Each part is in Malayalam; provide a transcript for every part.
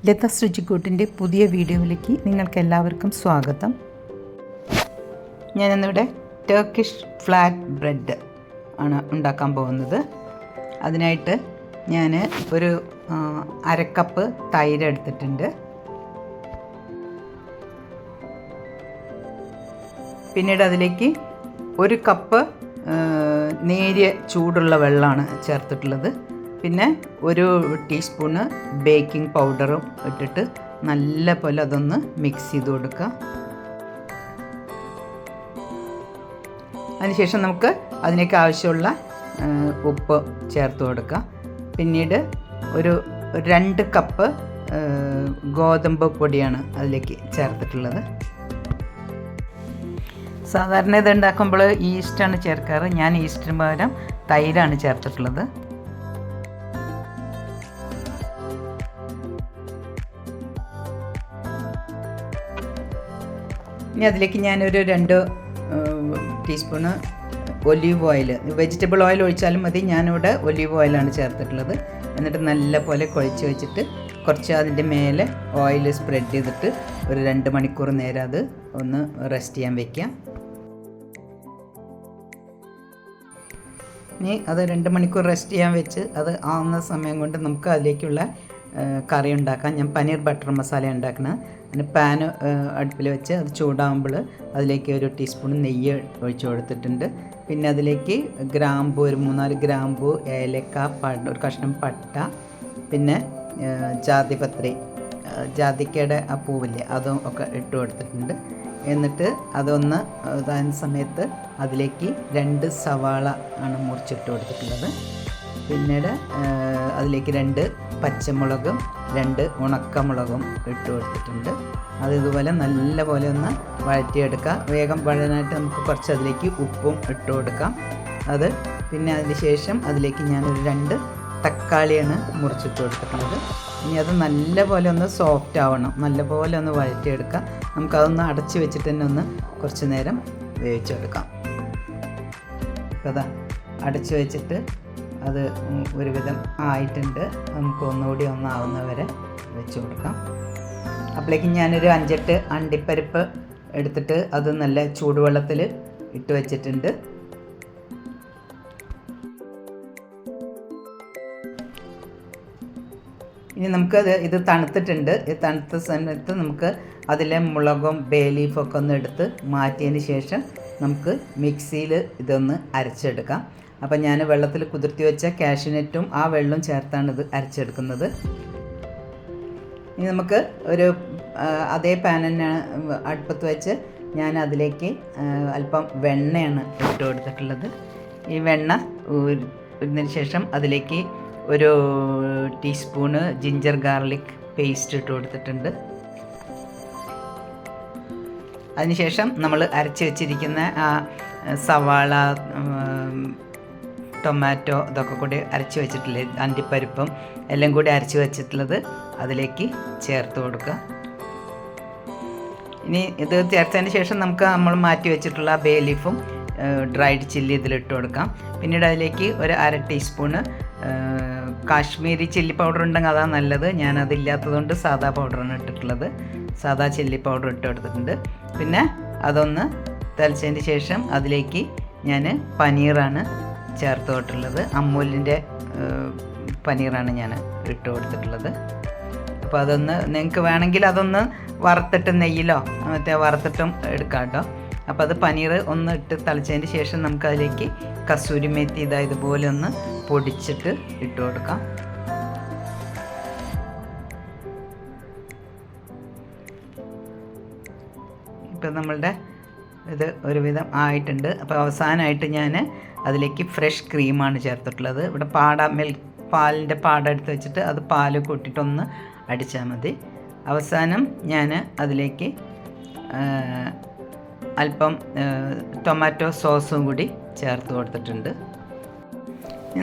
ലത രുചിക്കൂട്ടിൻ്റെ പുതിയ വീഡിയോയിലേക്ക് നിങ്ങൾക്ക് എല്ലാവർക്കും സ്വാഗതം. ഞാനിന്നിവിടെ ടർക്കിഷ് ഫ്ലാറ്റ് ബ്രെഡ് ആണ് ഉണ്ടാക്കാൻ പോകുന്നത്. അതിനായിട്ട് ഞാൻ ഒരു അരക്കപ്പ് തൈര് എടുത്തിട്ടുണ്ട്. പിന്നീട് അതിലേക്ക് ഒരു കപ്പ് നേരിയ ചൂടുള്ള വെള്ളമാണ് ചേർത്തിട്ടുള്ളത്. പിന്നെ ഒരു ടീസ്പൂണ് ബേക്കിംഗ് പൗഡറും ഇട്ടിട്ട് നല്ല പോലെ അതൊന്ന് മിക്സ് ചെയ്ത് കൊടുക്കുക. അതിനുശേഷം നമുക്ക് അതിലേക്ക് ആവശ്യമുള്ള ഉപ്പ് ചേർത്ത് കൊടുക്കുക. പിന്നീട് ഒരു 2 കപ്പ് ഗോതമ്പ് പൊടിയാണ് അതിലേക്ക് ചേർത്തിട്ടുള്ളത്. സാധാരണ ഇത് ഉണ്ടാക്കുമ്പോൾ ഈസ്റ്റാണ് ചേർക്കാറ്. ഞാൻ ഈസ്റ്റിന് പകരം തൈരാണ് ചേർത്തിട്ടുള്ളത്. ഇനി അതിലേക്ക് ഞാനൊരു 2 teaspoon olive oil, vegetable oil ഒഴിച്ചാലും മതി. ഞാനിവിടെ ഒലീവ് ഓയിലാണ് ചേർത്തിട്ടുള്ളത്. എന്നിട്ട് നല്ല പോലെ കുഴച്ച് വെച്ചിട്ട് കുറച്ച് അതിൻ്റെ മേലെ ഓയിൽ സ്പ്രെഡ് ചെയ്തിട്ട് ഒരു 2 മണിക്കൂർ നേരം അത് ഒന്ന് റെസ്റ്റ് ചെയ്യാൻ വയ്ക്കാം. ഇനി അത് 2 മണിക്കൂർ റെസ്റ്റ് ചെയ്യാൻ വെച്ച് അത് ആവുന്ന സമയം കൊണ്ട് നമുക്ക് അതിലേക്കുള്ള കറി ഉണ്ടാക്കാം. ഞാൻ പനീർ ബട്ടർ മസാല ഉണ്ടാക്കണം. അതിന് പാൻ അടുപ്പിൽ വെച്ച് അത് ചൂടാകുമ്പോൾ അതിലേക്ക് ഒരു ടീസ്പൂൺ നെയ്യ് ഒഴിച്ച് കൊടുത്തിട്ടുണ്ട്. പിന്നെ അതിലേക്ക് ഗ്രാമ്പു, ഒരു 3-4 ഗ്രാമ്പു, ഏലക്ക, ഒരു കഷ്ണം പട്ട, പിന്നെ ജാതിപത്രി, ജാതിക്കയുടെ ആ പൂവില്ലേ, അതും ഒക്കെ ഇട്ട് കൊടുത്തിട്ടുണ്ട്. എന്നിട്ട് അതൊന്ന് ഇതാകുന്ന സമയത്ത് അതിലേക്ക് 2 സവാള ആണ് മുറിച്ചിട്ട് കൊടുത്തിട്ടുള്ളത്. പിന്നീട് അതിലേക്ക് 2 പച്ചമുളകും 2 ഉണക്കമുളകും ഇട്ട് കൊടുത്തിട്ടുണ്ട്. അത് ഇതുപോലെ നല്ല പോലെ ഒന്ന് വഴറ്റിയെടുക്കുക. വേഗം വഴനായിട്ട് നമുക്ക് കുറച്ച് അതിലേക്ക് ഉപ്പും ഇട്ട് കൊടുക്കാം. അത് പിന്നെ അതിന് ശേഷം അതിലേക്ക് ഞാനൊരു 2 തക്കാളിയാണ് മുറിച്ചിട്ട് കൊടുത്തിട്ടുള്ളത്. ഇനി അത് നല്ല പോലെ ഒന്ന് സോഫ്റ്റ് ആവണം, നല്ല പോലെ ഒന്ന് വഴറ്റിയെടുക്കാം. നമുക്കതൊന്ന് അടച്ച് വെച്ചിട്ട് തന്നെ ഒന്ന് കുറച്ച് നേരം വേവിച്ചെടുക്കാം. അപ്പോൾ അതാ അടച്ച് വെച്ചിട്ട് അത് ഒരുവിധം ആയിട്ടുണ്ട്. നമുക്ക് ഒന്നുകൂടി ഒന്നാവുന്നവരെ വെച്ച് കൊടുക്കാം. അപ്പോഴേക്കും ഞാനൊരു 5-8 അണ്ടിപ്പരിപ്പ് എടുത്തിട്ട് അത് നല്ല ചൂടുവെള്ളത്തിൽ ഇട്ട് വെച്ചിട്ടുണ്ട്. ഇനി നമുക്കത് ഇത് തണുത്തിട്ടുണ്ട്. ഈ തണുത്ത സമയത്ത് നമുക്ക് അതിലെ മുളകും ബേ ലീഫൊക്കെ ഒന്ന് എടുത്ത് മാറ്റിയതിന് ശേഷം നമുക്ക് മിക്സിയിൽ ഇതൊന്ന് അരച്ചെടുക്കാം. അപ്പം ഞാൻ വെള്ളത്തിൽ കുതിർത്തി വെച്ച കാഷ്യൂനട്ടും ആ വെള്ളവും ചേർത്താണ് ഇത് അരച്ചെടുക്കുന്നത്. ഇനി നമുക്ക് ഒരു അതേ പാൻ തന്നെ അടുപ്പത്ത് വെച്ച് ഞാൻ അതിലേക്ക് അല്പം വെണ്ണയാണ് ഇട്ട് കൊടുത്തിട്ടുള്ളത്. ഈ വെണ്ണ ഇട്ടതിന് ശേഷം അതിലേക്ക് ഒരു ടീസ്പൂണ് ജിഞ്ചർ ഗാർലിക് പേസ്റ്റ് ഇട്ട് കൊടുത്തിട്ടുണ്ട്. അതിനുശേഷം നമ്മൾ അരച്ച് വെച്ചിരിക്കുന്ന ആ സവാള, ടൊമാറ്റോ ഇതൊക്കെ കൂടി അരച്ച് വെച്ചിട്ടില്ലേ, അണ്ടിപ്പരിപ്പും എല്ലാം കൂടി അരച്ച് വെച്ചിട്ടുള്ളത് അതിലേക്ക് ചേർത്ത് കൊടുക്കുക. ഇനി ഇത് ചേർത്തതിന് ശേഷം നമുക്ക് നമ്മൾ മാറ്റി വെച്ചിട്ടുള്ള ബേ ലീഫും ഡ്രൈഡ് ചില്ലി ഇതിലിട്ട് കൊടുക്കാം. പിന്നീട് അതിലേക്ക് ഒരു 1/2 ടീസ്പൂണ് കാശ്മീരി ചില്ലി പൗഡർ ഉണ്ടെങ്കിൽ അതാണ് നല്ലത്. ഞാനതില്ലാത്തതുകൊണ്ട് സാദാ പൗഡറാണ് ഇട്ടിട്ടുള്ളത്. സാദാ ചില്ലി പൗഡർ ഇട്ട് കൊടുത്തിട്ടുണ്ട്. പിന്നെ അതൊന്ന് തിളച്ചതിന് ശേഷം അതിലേക്ക് ഞാൻ പനീറാണ് ചേർത്ത് കൊടുത്തിട്ടുള്ളത്. അമൂലിൻ്റെ പനീറാണ് ഞാൻ ഇട്ട് കൊടുത്തിട്ടുള്ളത്. അപ്പോൾ അതൊന്ന് നിങ്ങൾക്ക് വേണമെങ്കിൽ അതൊന്ന് വറുത്തിട്ട് നെയ്യിലോ വറുത്തിട്ടും എടുക്കാം കേട്ടോ. അപ്പോൾ അത് പനീർ ഒന്ന് ഇട്ട് തിളച്ചതിന് ശേഷം നമുക്കതിലേക്ക് കസൂരി മേത്തി ഇതുപോലെ ഒന്ന് പൊടിച്ചിട്ട് ഇട്ട് കൊടുക്കാം. ഇപ്പം നമ്മളുടെ ഇത് ഒരുവിധം ആയിട്ടുണ്ട്. അപ്പോൾ അവസാനമായിട്ട് ഞാൻ അതിലേക്ക് ഫ്രഷ് ക്രീമാണ് ചേർത്തിട്ടുള്ളത്. ഇവിടെ പാലിൻ്റെ പാട എടുത്ത് വെച്ചിട്ട് അത് പാല് കൂട്ടിയിട്ടൊന്ന് അടിച്ചാൽ മതി. അവസാനം ഞാൻ അതിലേക്ക് അല്പം ടൊമാറ്റോ സോസും കൂടി ചേർത്ത് കൊടുത്തിട്ടുണ്ട്.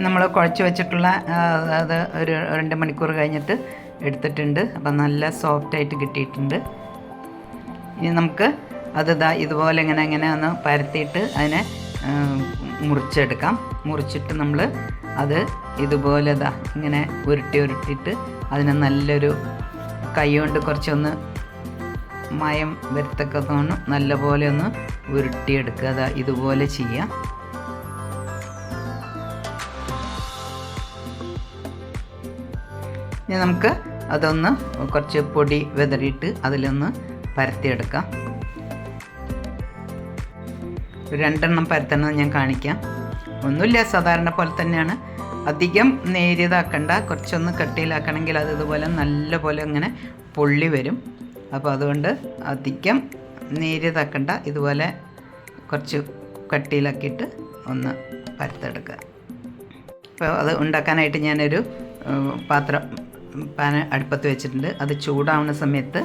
നമ്മൾ കുഴച്ച് വെച്ചിട്ടുള്ള അത് ഒരു 2 മണിക്കൂർ കഴിഞ്ഞിട്ട് എടുത്തിട്ടുണ്ട്. അപ്പം നല്ല സോഫ്റ്റായിട്ട് കിട്ടിയിട്ടുണ്ട്. ഇനി നമുക്ക് അത് ഇതുപോലെ ഇങ്ങനെ ഒന്ന് പരത്തിയിട്ട് അതിനെ മുറിച്ചെടുക്കാം. മുറിച്ചിട്ട് നമ്മൾ അത് ഇതുപോലെ ഇങ്ങനെ ഉരുട്ടിയിട്ട് അതിനെ നല്ലൊരു കൈ കൊണ്ട് കുറച്ചൊന്ന് മയം വരത്തക്കത്തോണം നല്ലപോലെ ഒന്ന് ഉരുട്ടിയെടുക്കുക. അതാ ഇതുപോലെ ചെയ്യാം. ഇനി നമുക്ക് അതൊന്ന് കുറച്ച് പൊടി വിതറിയിട്ട് അതിലൊന്ന് പരത്തിയെടുക്കാം. 2 എണ്ണം പരത്തണം ഞാൻ കാണിക്കാം. ഒന്നുമില്ല, സാധാരണ പോലെ തന്നെയാണ്. അധികം നേരിയതാക്കണ്ട, കുറച്ചൊന്ന് കട്ടിയിലാക്കണമെങ്കിൽ അത് ഇതുപോലെ നല്ല പോലെ ഇങ്ങനെ പൊള്ളി വരും. അപ്പോൾ അതുകൊണ്ട് അധികം നേരിയതാക്കണ്ട, ഇതുപോലെ കുറച്ച് കട്ടിയിലാക്കിയിട്ട് ഒന്ന് പരത്തെടുക്കുക. അപ്പോൾ അത് ഉണ്ടാക്കാനായിട്ട് ഞാനൊരു പാൻ അടുപ്പത്ത് വെച്ചിട്ടുണ്ട്. അത് ചൂടാവുന്ന സമയത്ത്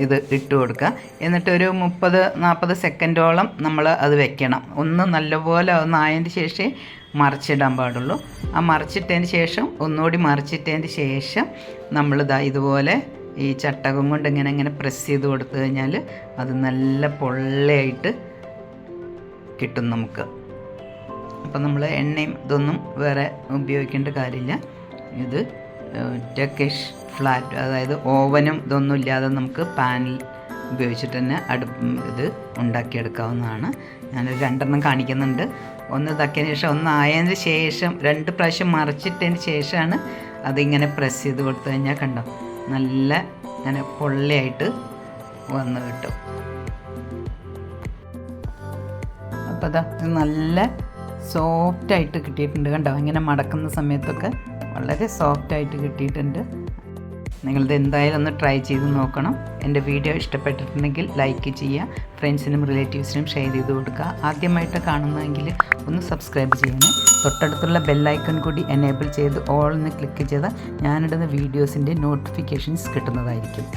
ഇത് ഇട്ട് കൊടുക്കുക. എന്നിട്ട് ഒരു 30-40 സെക്കൻഡോളം നമ്മൾ അത് വെക്കണം. ഒന്ന് നല്ലപോലെ ഒന്നായതിന് ശേഷമേ മറിച്ചിടാൻ പാടുള്ളൂ. ആ മറിച്ചിട്ടതിന് ശേഷം ഒന്നുകൂടി മറിച്ചിട്ടതിന് ശേഷം നമ്മളിതാ ഇതുപോലെ ഈ ചട്ടകം കൊണ്ട് ഇങ്ങനെ പ്രസ് ചെയ്ത് കൊടുത്തു കഴിഞ്ഞാൽ അത് നല്ല പൊള്ളയായിട്ട് കിട്ടും നമുക്ക്. അപ്പം നമ്മൾ എണ്ണയും ഇതൊന്നും വേറെ ഉപയോഗിക്കേണ്ട കാര്യമില്ല. ഇത് ടർക്കിഷ് ഫ്ലാറ്റ്, അതായത് ഓവനും ഇതൊന്നും ഇല്ലാതെ നമുക്ക് പാനിൽ ഉപയോഗിച്ചിട്ട് തന്നെ ഇത് ഉണ്ടാക്കിയെടുക്കാവുന്നതാണ്. ഞാനൊരു 2 എണ്ണം കാണിക്കുന്നുണ്ട്. ഒന്ന് ഇതാക്കിയതിന് ശേഷം ഒന്നായതിന് ശേഷം 2 പ്രാവശ്യം മറിച്ചിട്ടതിന് ശേഷമാണ് അതിങ്ങനെ പ്രസ് ചെയ്ത് കൊടുത്തു കഴിഞ്ഞാൽ കണ്ടോ നല്ല അങ്ങനെ പൊള്ളയായിട്ട് വന്ന് കിട്ടും. അപ്പോൾ അതാ നല്ല സോഫ്റ്റായിട്ട് കിട്ടിയിട്ടുണ്ട്. കണ്ടോ ഇങ്ങനെ മടക്കുന്ന സമയത്തൊക്കെ വളരെ സോഫ്റ്റായിട്ട് കിട്ടിയിട്ടുണ്ട്. നിങ്ങളിത് എന്തായാലും ഒന്ന് ട്രൈ ചെയ്ത് നോക്കണം. എൻ്റെ വീഡിയോ ഇഷ്ടപ്പെട്ടിട്ടുണ്ടെങ്കിൽ ലൈക്ക് ചെയ്യുക, ഫ്രണ്ട്സിനും റിലേറ്റീവ്സിനും ഷെയർ ചെയ്ത് കൊടുക്കുക. ആദ്യമായിട്ട് കാണുന്നതെങ്കിൽ ഒന്ന് സബ്സ്ക്രൈബ് ചെയ്യണം. തൊട്ടടുത്തുള്ള ബെല്ലൈക്കൺ കൂടി എനേബിൾ ചെയ്ത് ഓൾ എന്ന് ക്ലിക്ക് ചെയ്താൽ ഞാനിടുന്ന വീഡിയോസിൻ്റെ നോട്ടിഫിക്കേഷൻസ് കിട്ടുന്നതായിരിക്കും.